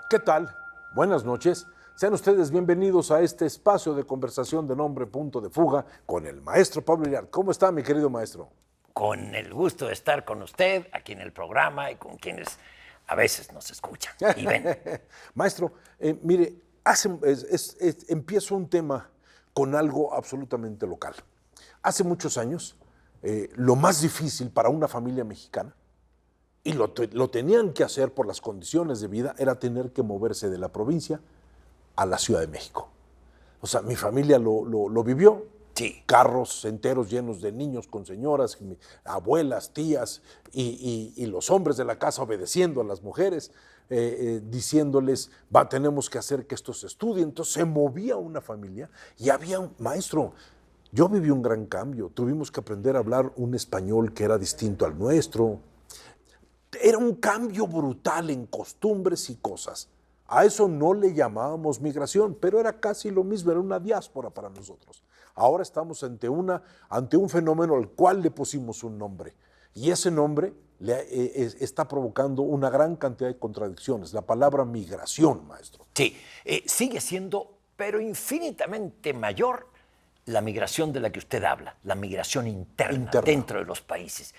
¿Qué tal? Buenas noches. Sean ustedes bienvenidos a este espacio de conversación de nombre Punto de Fuga con el maestro Pablo Iriart. ¿Cómo está, mi querido maestro? Con el gusto de estar con usted aquí en el programa y con quienes a veces nos escuchan y ven. Maestro, mire, empiezo un tema con algo absolutamente local. Hace muchos años, lo más difícil para una familia mexicana, y lo tenían que hacer por las condiciones de vida, era tener que moverse de la provincia a la Ciudad de México. O sea, mi familia lo vivió. Sí. Carros enteros llenos de niños con señoras, abuelas, tías, y los hombres de la casa obedeciendo a las mujeres, diciéndoles, tenemos que hacer que esto se estudie. Entonces se movía una familia y había un maestro. Yo viví un gran cambio. Tuvimos que aprender a hablar un español que era distinto al nuestro. Era un cambio brutal en costumbres y cosas. A eso no le llamábamos migración, pero era casi lo mismo, era una diáspora para nosotros. Ahora estamos ante un fenómeno al cual le pusimos un nombre. Y ese nombre está provocando una gran cantidad de contradicciones. La palabra migración, maestro. Sí, sigue siendo, pero infinitamente mayor, la migración de la que usted habla, la migración interna. Dentro de los países.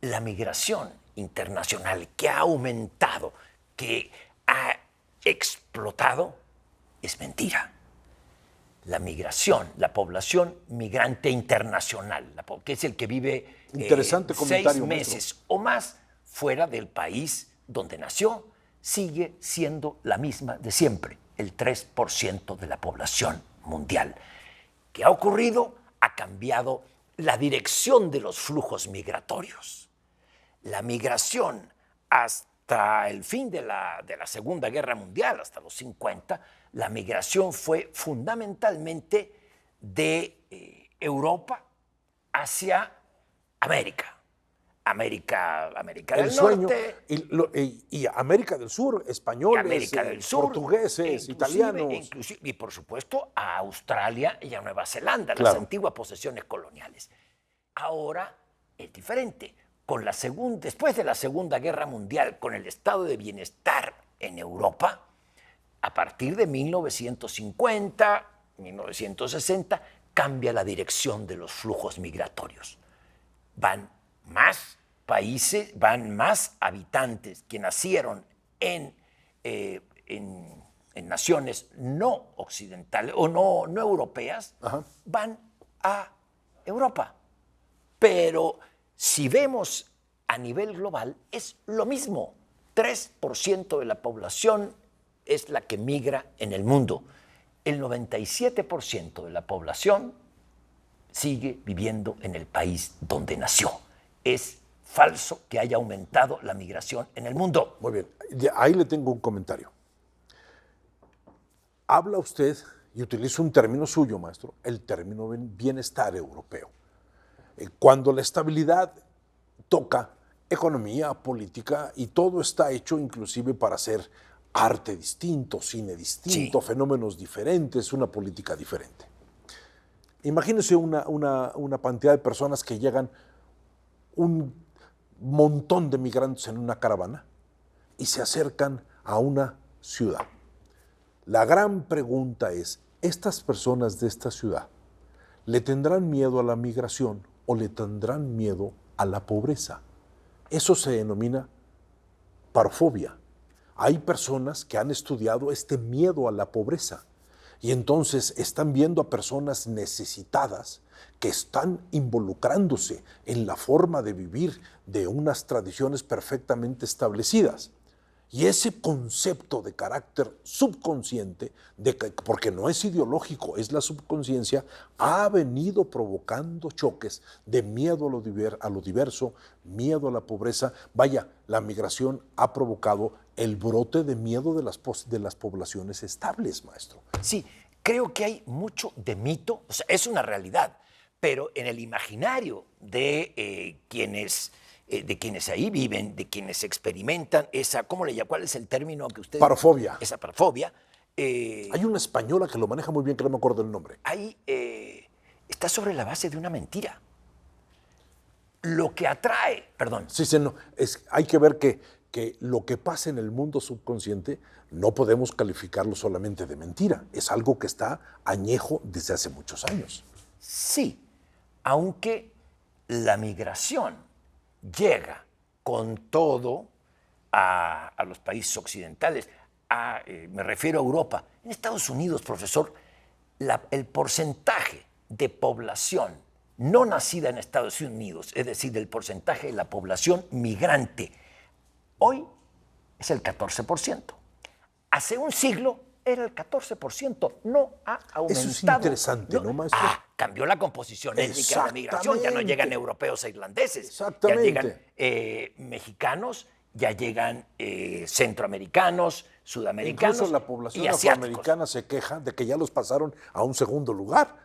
La migración internacional que ha aumentado, que ha explotado, es mentira. La migración, la población migrante internacional, que es el que vive Interesante 6 meses, maestro, o más fuera del país donde nació, sigue siendo la misma de siempre, el 3% de la población mundial. ¿Qué ha ocurrido? Ha cambiado la dirección de los flujos migratorios. La migración hasta el fin de la Segunda Guerra Mundial, hasta los 50, la migración fue fundamentalmente de Europa hacia América. América del Norte. Y América del Sur, españoles, América del Sur, portugueses, italianos. Y por supuesto a Australia y a Nueva Zelanda, claro, las antiguas posesiones coloniales. Ahora es diferente. Después de la Segunda Guerra Mundial, con el estado de bienestar en Europa, a partir de 1950, 1960, cambia la dirección de los flujos migratorios. Van más países, van más habitantes que nacieron en naciones no occidentales o no europeas, van a Europa. Pero si vemos a nivel global, es lo mismo. 3% de la población es la que migra en el mundo. El 97% de la población sigue viviendo en el país donde nació. Es falso que haya aumentado la migración en el mundo. Muy bien, ahí le tengo un comentario. Habla usted, y utiliza un término suyo, maestro, el término bienestar europeo. Cuando la estabilidad toca economía, política, y todo está hecho inclusive para hacer arte distinto, cine distinto, sí, fenómenos diferentes, una política diferente. Imagínense una cantidad de personas que llegan, un montón de migrantes en una caravana y se acercan a una ciudad. La gran pregunta es, ¿estas personas de esta ciudad le tendrán miedo a la migración o le tendrán miedo a la pobreza? Eso se denomina parofobia. Hay personas que han estudiado este miedo a la pobreza y entonces están viendo a personas necesitadas que están involucrándose en la forma de vivir de unas tradiciones perfectamente establecidas. Y ese concepto de carácter subconsciente, porque no es ideológico, es la subconsciencia, ha venido provocando choques de miedo a lo diverso, miedo a la pobreza. Vaya, la migración ha provocado el brote de miedo de las poblaciones estables, maestro. Sí, creo que hay mucho de mito, o sea, es una realidad, pero en el imaginario de quienes ahí viven, de quienes experimentan esa, ¿cuál es el término que usted? Parofobia. Esa parofobia. Hay una española que lo maneja muy bien, que no me acuerdo el nombre. Ahí está sobre la base de una mentira. Lo que atrae, perdón. Sí, no, hay que ver que que lo que pasa en el mundo subconsciente no podemos calificarlo solamente de mentira. Es algo que está añejo desde hace muchos años. Sí, aunque la migración llega con todo a los países occidentales, me refiero a Europa. En Estados Unidos, profesor, el porcentaje de población no nacida en Estados Unidos, es decir, el porcentaje de la población migrante, hoy es el 14%. Hace un siglo era el 14%, no ha aumentado. Eso es interesante, ¿no, maestro? Cambió la composición étnica de la migración, ya no llegan europeos e irlandeses, Exactamente. ya llegan mexicanos, ya llegan centroamericanos, sudamericanos. Incluso la población y asiáticos. afroamericana se queja de que ya los pasaron a un segundo lugar,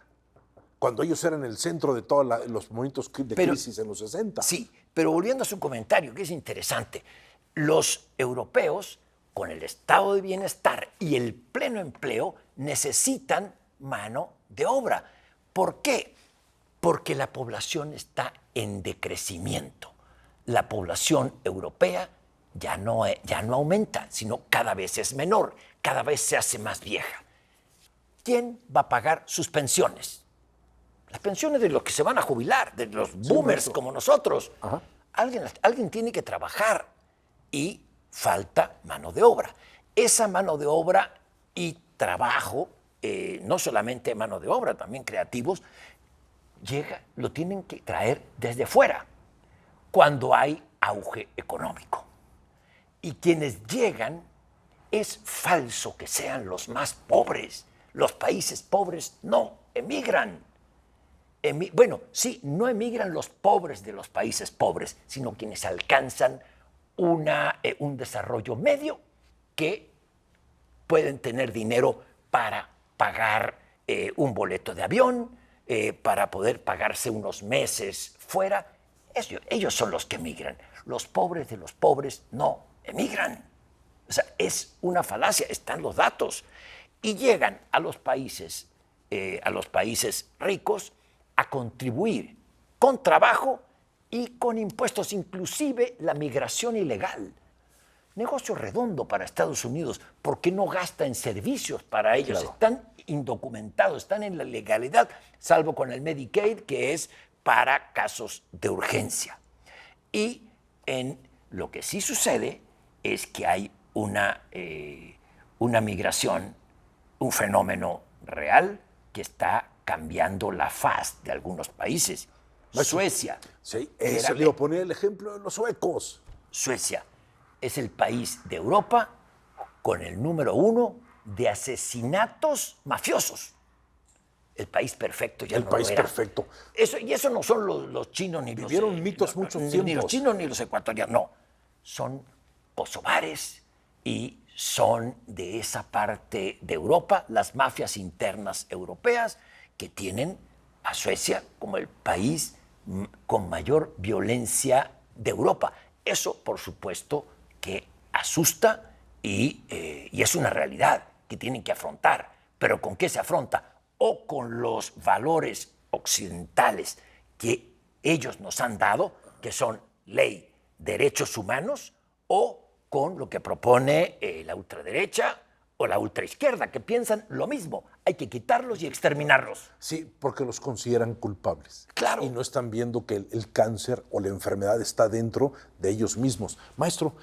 cuando ellos eran el centro de todos los momentos de crisis en los 60. Sí, pero volviendo a su comentario, que es interesante, los europeos, con el estado de bienestar y el pleno empleo, necesitan mano de obra. ¿Por qué? Porque la población está en decrecimiento. La población europea ya no aumenta, sino cada vez es menor, cada vez se hace más vieja. ¿Quién va a pagar sus pensiones? Las pensiones de los que se van a jubilar, de los boomers como nosotros. Ajá. Alguien tiene que trabajar y falta mano de obra. Esa mano de obra y trabajo, no solamente mano de obra, también creativos, lo tienen que traer desde fuera cuando hay auge económico. Y quienes llegan, es falso que sean los más pobres. Los países pobres no emigran. Bueno, sí, no emigran los pobres de los países pobres, sino quienes alcanzan un desarrollo medio que pueden tener dinero para pagar un boleto de avión, para poder pagarse unos meses fuera. Ellos son los que emigran. Los pobres de los pobres no emigran. O sea, es una falacia, están los datos. Y llegan a los países ricos a contribuir con trabajo y con impuestos, inclusive la migración ilegal. Negocio redondo para Estados Unidos, porque no gasta en servicios para ellos. Claro. Están indocumentados, están en la legalidad, salvo con el Medicaid, que es para casos de urgencia. Y lo que sí sucede es que hay una migración, un fenómeno real que está cambiando la faz de algunos países. Suecia. Sí, eso le iba a poner el ejemplo de los suecos. Suecia es el país de Europa con el número 1 de asesinatos mafiosos. El país perfecto ya El no país lo era. perfecto. Eso no son los chinos ni Vivieron mitos muchos ni tiempos. los chinos ni los ecuatorianos, no. Son kosovares y son de esa parte de Europa, las mafias internas europeas que tienen a Suecia como el país con mayor violencia de Europa. Eso, por supuesto, que asusta y es una realidad que tienen que afrontar. ¿Pero con qué se afronta? O con los valores occidentales que ellos nos han dado, que son ley, derechos humanos, o con lo que propone la ultraderecha o la ultraizquierda, que piensan lo mismo. Hay que quitarlos y exterminarlos. Sí, porque los consideran culpables. Claro. Y no están viendo que el cáncer o la enfermedad está dentro de ellos mismos. Maestro,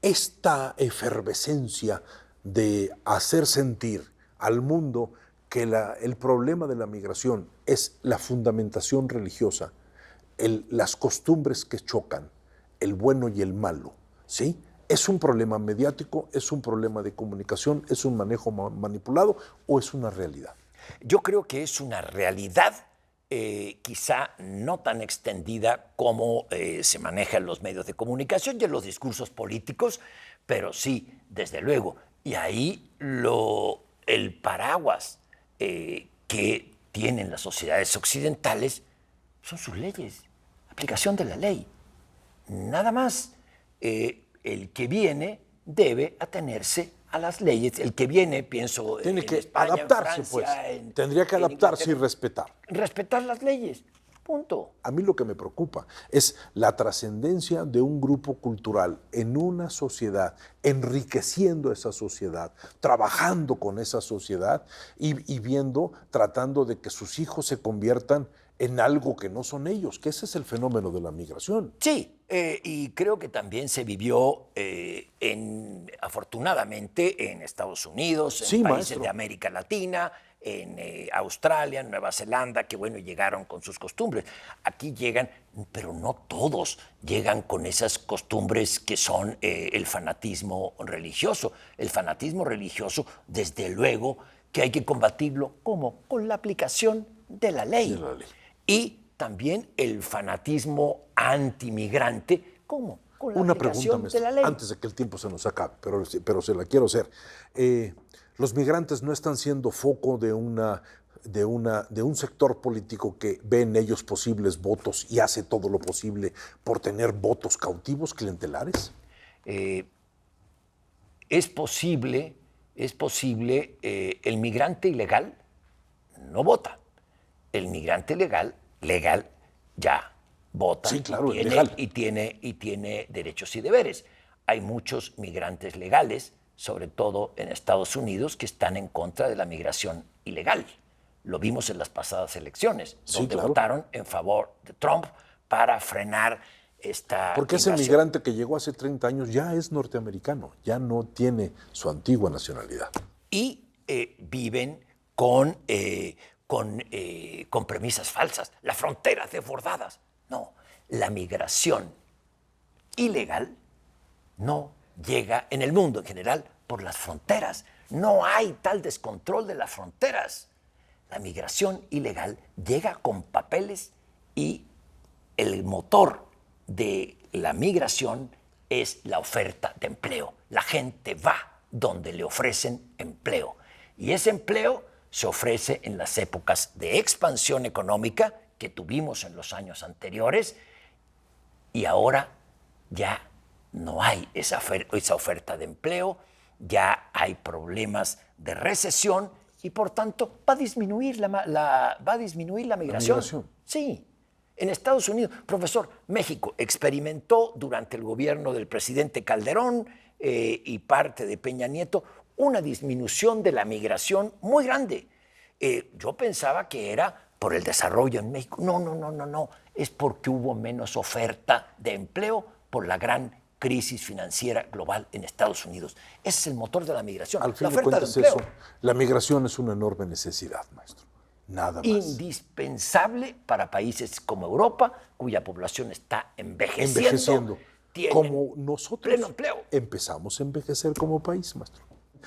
esta efervescencia de hacer sentir al mundo que el problema de la migración es la fundamentación religiosa, las costumbres que chocan, el bueno y el malo, ¿sí? ¿Es un problema mediático, es un problema de comunicación, es un manejo manipulado o es una realidad? Yo creo que es una realidad, quizá no tan extendida como se maneja en los medios de comunicación y en los discursos políticos, pero sí, desde luego. Y ahí el paraguas que tienen las sociedades occidentales son sus leyes, aplicación de la ley. Nada más. El que viene debe atenerse a las leyes. El que viene, pienso, Tiene en que España, adaptarse, en Francia, pues. Tendría que adaptarse y respetar. Respetar las leyes. Punto. A mí lo que me preocupa es la trascendencia de un grupo cultural en una sociedad, enriqueciendo esa sociedad, trabajando con esa sociedad y viendo, tratando de que sus hijos se conviertan en algo que no son ellos, que ese es el fenómeno de la migración. Sí, y creo que también se vivió afortunadamente en Estados Unidos, en Sí, países maestro. de América Latina, en Australia, en Nueva Zelanda, que bueno, llegaron con sus costumbres. Aquí llegan, pero no todos llegan con esas costumbres que son el fanatismo religioso. El fanatismo religioso, desde luego, que hay que combatirlo, ¿cómo? Con la aplicación de la ley. De la ley. Y también el fanatismo antimigrante, ¿cómo? Con la Una aplicación pregunta, de la ley. antes de que el tiempo se nos acabe, pero se la quiero hacer. Los migrantes no están siendo foco de un sector político que ve en ellos posibles votos y hace todo lo posible por tener votos cautivos, clientelares. Es posible, el migrante ilegal no vota. El migrante legal ya vota. Sí, claro, y el tiene, legal. y tiene derechos y deberes. Hay muchos migrantes legales, sobre todo en Estados Unidos, que están en contra de la migración ilegal. Lo vimos en las pasadas elecciones, Sí, donde claro. votaron en favor de Trump para frenar esta Porque ese migración. migrante que llegó hace 30 años ya es norteamericano, ya no tiene su antigua nacionalidad. Y viven con premisas falsas, las fronteras desbordadas. No, la migración ilegal no llega en el mundo en general por las fronteras. No hay tal descontrol de las fronteras. La migración ilegal llega con papeles y el motor de la migración es la oferta de empleo. La gente va donde le ofrecen empleo. Y ese empleo se ofrece en las épocas de expansión económica que tuvimos en los años anteriores y ahora ya no hay esa oferta de empleo, ya hay problemas de recesión y por tanto va a disminuir la migración. migración. Sí. En Estados Unidos, profesor, México experimentó durante el gobierno del presidente Calderón y parte de Peña Nieto una disminución de la migración muy grande. Yo pensaba que era por el desarrollo en México. No. Es porque hubo menos oferta de empleo por la gran crisis financiera global en Estados Unidos. Ese es el motor de la migración, Al fin la de oferta de cuentas empleo. eso, la migración es una enorme necesidad, maestro. Nada más. Indispensable para países como Europa, cuya población está envejeciendo. Tienen Como nosotros pleno empleo. empezamos a envejecer como país, maestro.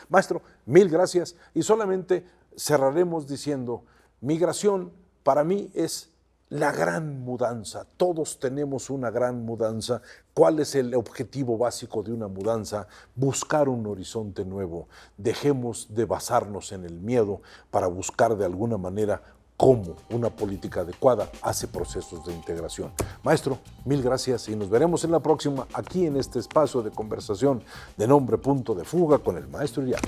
Maestro, mil gracias. Y solamente cerraremos diciendo, migración para mí es la gran mudanza. Todos tenemos una gran mudanza. ¿Cuál es el objetivo básico de una mudanza? Buscar un horizonte nuevo. Dejemos de basarnos en el miedo para buscar de alguna manera cómo una política adecuada hace procesos de integración. Maestro, mil gracias y nos veremos en la próxima aquí en este espacio de conversación de Nombre Punto de Fuga con el maestro Iriarte.